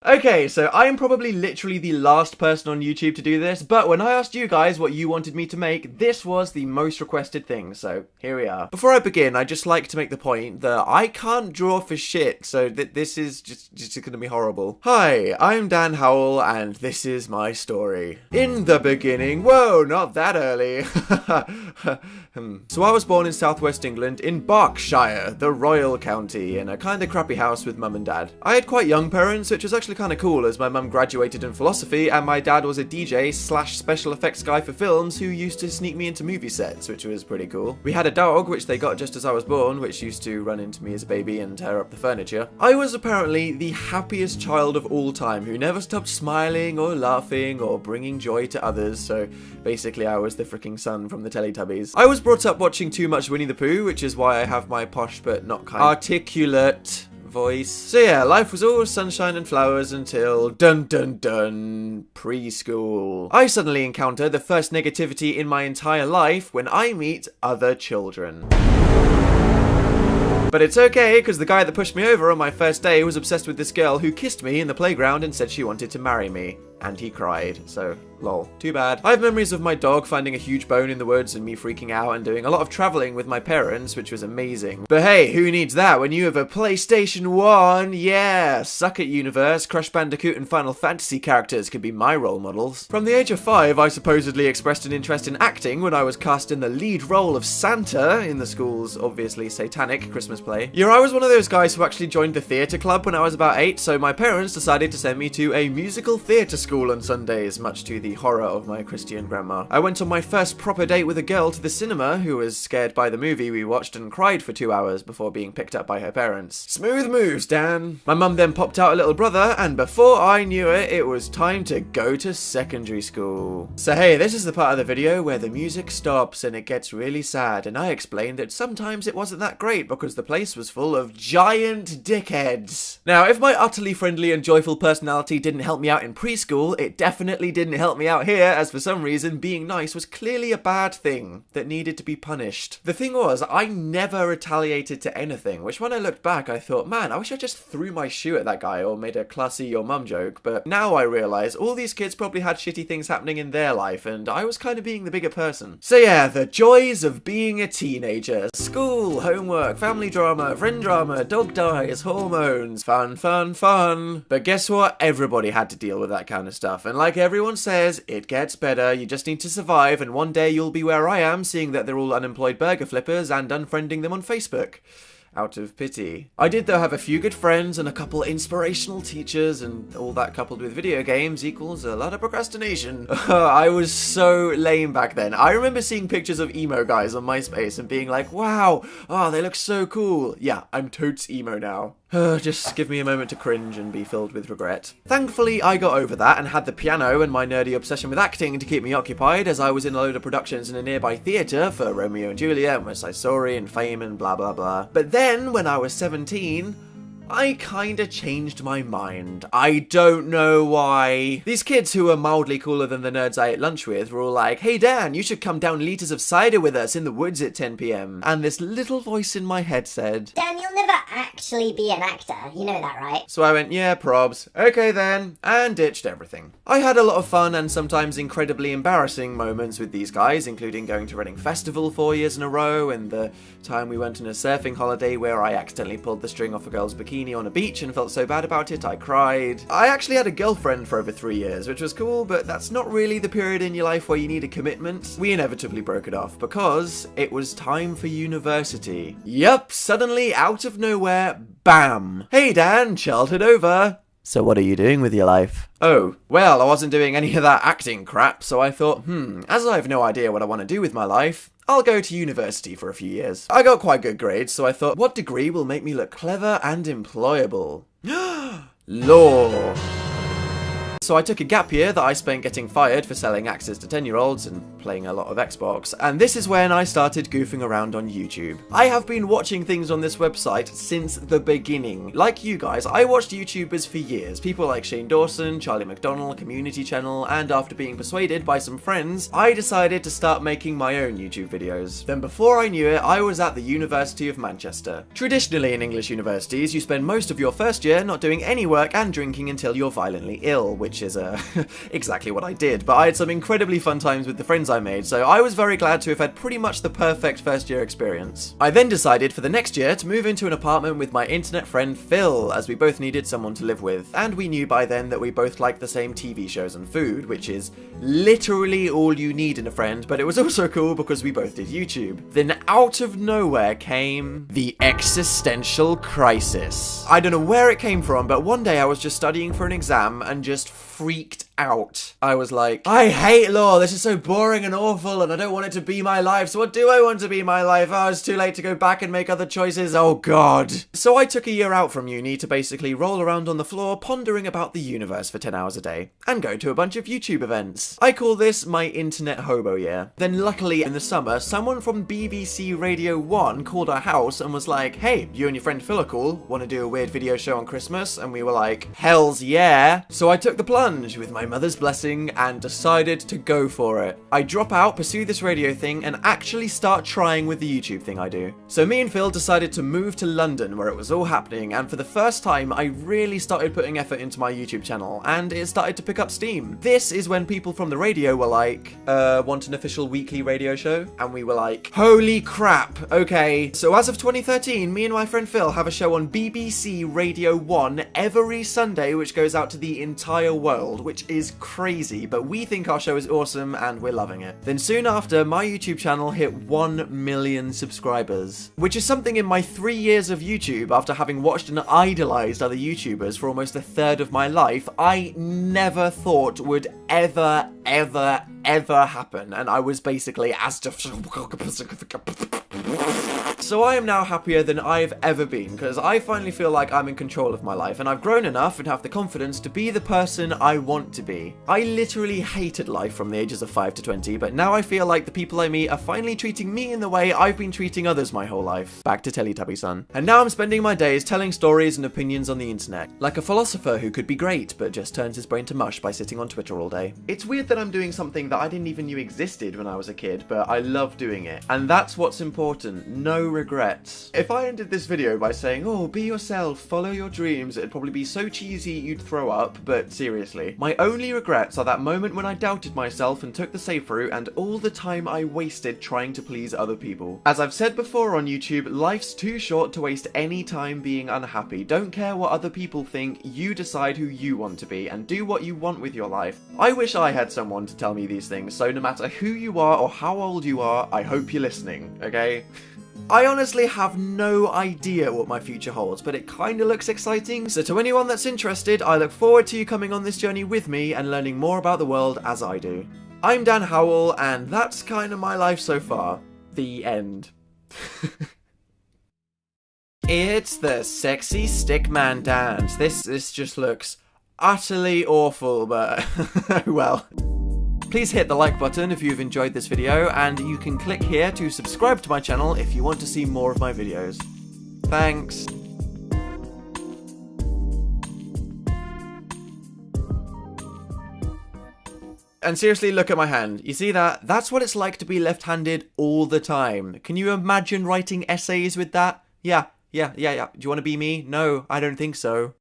Okay, so I'm probably literally the last person on YouTube to do this, but when I asked you guys what you wanted me to make, this was the most requested thing, so here we are. Before I begin, I'd just like to make the point that I can't draw for shit, so this is just gonna be horrible. Hi, I'm Dan Howell, and this is my story. In the beginning, whoa, not that early. So I was born in southwest England, in Berkshire, the Royal County, in a kinda crappy house with mum and dad. I had quite young parents, which was actually kind of cool as my mum graduated in philosophy and my dad was a DJ slash special effects guy for films who used to sneak me into movie sets, which was pretty cool. We had a dog, which they got just as I was born, which used to run into me as a baby and tear up the furniture. I was apparently the happiest child of all time who never stopped smiling or laughing or bringing joy to others, so basically I was the freaking son from the Teletubbies. I was brought up watching too much Winnie the Pooh, which is why I have my posh but not kind articulate voice. So yeah, life was all sunshine and flowers until dun dun dun preschool. I suddenly encounter the first negativity in my entire life when I meet other children. But it's okay, because the guy that pushed me over on my first day was obsessed with this girl who kissed me in the playground and said she wanted to marry me. And he cried, so lol. Too bad. I have memories of my dog finding a huge bone in the woods and me freaking out and doing a lot of traveling with my parents, which was amazing. But hey, who needs that when you have a PlayStation 1? Yeah! Suck it, universe. Crash Bandicoot and Final Fantasy characters could be my role models. From the age of 5, I supposedly expressed an interest in acting when I was cast in the lead role of Santa in the school's obviously satanic Christmas play. Yeah, I was one of those guys who actually joined the theatre club when I was about 8, so my parents decided to send me to a musical theatre school on Sundays, much to the horror of my Christian grandma. I went on my first proper date with a girl to the cinema who was scared by the movie we watched and cried for 2 hours before being picked up by her parents. Smooth moves, Dan. My mum then popped out a little brother, and before I knew it, it was time to go to secondary school. So hey, this is the part of the video where the music stops and it gets really sad, and I explained that sometimes it wasn't that great because the place was full of giant dickheads. Now, if my utterly friendly and joyful personality didn't help me out in preschool, it definitely didn't help me out here, as for some reason being nice was clearly a bad thing that needed to be punished. The thing was, I never retaliated to anything, which when I looked back I thought, man, I wish I just threw my shoe at that guy or made a classy your mum joke, but now I realise all these kids probably had shitty things happening in their life and I was kind of being the bigger person. So yeah, the joys of being a teenager. School, homework, family drama, friend drama, dog dies, hormones, fun, fun, fun. But guess what? Everybody had to deal with that kind of stuff, and like everyone says, it gets better. You just need to survive, and one day you'll be where I am, seeing that they're all unemployed burger flippers and unfriending them on Facebook. Out of pity. I did though have a few good friends and a couple inspirational teachers, and all that coupled with video games equals a lot of procrastination. I was so lame back then. I remember seeing pictures of emo guys on MySpace and being like, wow, oh, they look so cool. Yeah, I'm totes emo now. Just give me a moment to cringe and be filled with regret. Thankfully, I got over that and had the piano and my nerdy obsession with acting to keep me occupied as I was in a load of productions in a nearby theatre for Romeo and Juliet and West Side Story and Fame and blah blah blah. But then, when I was 17, I kinda changed my mind. I don't know why. These kids who were mildly cooler than the nerds I ate lunch with were all like, hey Dan, you should come down liters of cider with us in the woods at 10 PM. And this little voice in my head said, Dan, you'll never actually be an actor, you know that, right? So I went, yeah, probs. Okay then, and ditched everything. I had a lot of fun and sometimes incredibly embarrassing moments with these guys, including going to Reading Festival 4 years in a row, and the time we went on a surfing holiday where I accidentally pulled the string off a girl's bikini on a beach and felt so bad about it I cried. I actually had a girlfriend for over 3 years, which was cool, but that's not really the period in your life where you need a commitment. We inevitably broke it off because it was time for university. Yup, suddenly out of nowhere, bam! Hey Dan, childhood over. So what are you doing with your life? Oh, well, I wasn't doing any of that acting crap, so I thought, as I have no idea what I want to do with my life, I'll go to university for a few years. I got quite good grades, so I thought, what degree will make me look clever and employable? Law. So I took a gap year that I spent getting fired for selling axes to 10-year-olds and playing a lot of Xbox, and this is when I started goofing around on YouTube. I have been watching things on this website since the beginning. Like you guys, I watched YouTubers for years, people like Shane Dawson, Charlie McDonnell, Community Channel, and after being persuaded by some friends, I decided to start making my own YouTube videos. Then before I knew it, I was at the University of Manchester. Traditionally in English universities, you spend most of your first year not doing any work and drinking until you're violently ill, which is exactly what I did, but I had some incredibly fun times with the friends I made, so I was very glad to have had pretty much the perfect first year experience. I then decided for the next year to move into an apartment with my internet friend Phil, as we both needed someone to live with, and we knew by then that we both liked the same TV shows and food, which is literally all you need in a friend, but it was also cool because we both did YouTube. Then out of nowhere came the existential crisis. I don't know where it came from, but one day I was just studying for an exam and just freaked out. I was like, I hate law, this is so boring and awful and I don't want it to be my life, so what do I want to be my life? Oh, it's too late to go back and make other choices, oh god. So I took a year out from uni to basically roll around on the floor pondering about the universe for 10 hours a day and go to a bunch of YouTube events. I call this my internet hobo year. Then luckily in the summer, someone from BBC Radio 1 called our house and was like, hey, you and your friend Phil are cool, want to do a weird video show on Christmas? And we were like, hells yeah. So I took the plunge with my mother's blessing and decided to go for it. I drop out, pursue this radio thing, and actually start trying with the YouTube thing I do. So me and Phil decided to move to London where it was all happening, and for the first time I really started putting effort into my YouTube channel and it started to pick up steam. This is when people from the radio were like, want an official weekly radio show? And we were like, holy crap, okay. So as of 2013, me and my friend Phil have a show on BBC Radio 1 every Sunday which goes out to the entire world, which is crazy, but we think our show is awesome and we're loving it. Then soon after, my YouTube channel hit 1 million subscribers, which is something in my 3 years of YouTube, after having watched and idolized other YouTubers for almost a third of my life, I never thought would ever happen, and I was basically So I am now happier than I've ever been, because I finally feel like I'm in control of my life, and I've grown enough and have the confidence to be the person I want to be. I literally hated life from the ages of 5 to 20, but now I feel like the people I meet are finally treating me in the way I've been treating others my whole life. Back to Teletubby son. And now I'm spending my days telling stories and opinions on the internet, like a philosopher who could be great, but just turns his brain to mush by sitting on Twitter all day. It's weird that I'm doing something that I didn't even knew existed when I was a kid, but I love doing it. And that's what's important. No regrets. If I ended this video by saying, oh, be yourself, follow your dreams, it'd probably be so cheesy you'd throw up, but seriously. My only regrets are that moment when I doubted myself and took the safe route, and all the time I wasted trying to please other people. As I've said before on YouTube, life's too short to waste any time being unhappy. Don't care what other people think, you decide who you want to be, and do what you want with your life. I wish I had someone to tell me these things, so no matter who you are or how old you are, I hope you're listening, okay? I honestly have no idea what my future holds, but it kinda looks exciting, so to anyone that's interested, I look forward to you coming on this journey with me and learning more about the world as I do. I'm Dan Howell, and that's kinda my life so far. The end. It's the sexy stickman dance. This just looks utterly awful, but well. Please hit the like button if you've enjoyed this video, and you can click here to subscribe to my channel if you want to see more of my videos. Thanks. And seriously, look at my hand. You see that? That's what it's like to be left-handed all the time. Can you imagine writing essays with that? Yeah. Do you want to be me? No, I don't think so.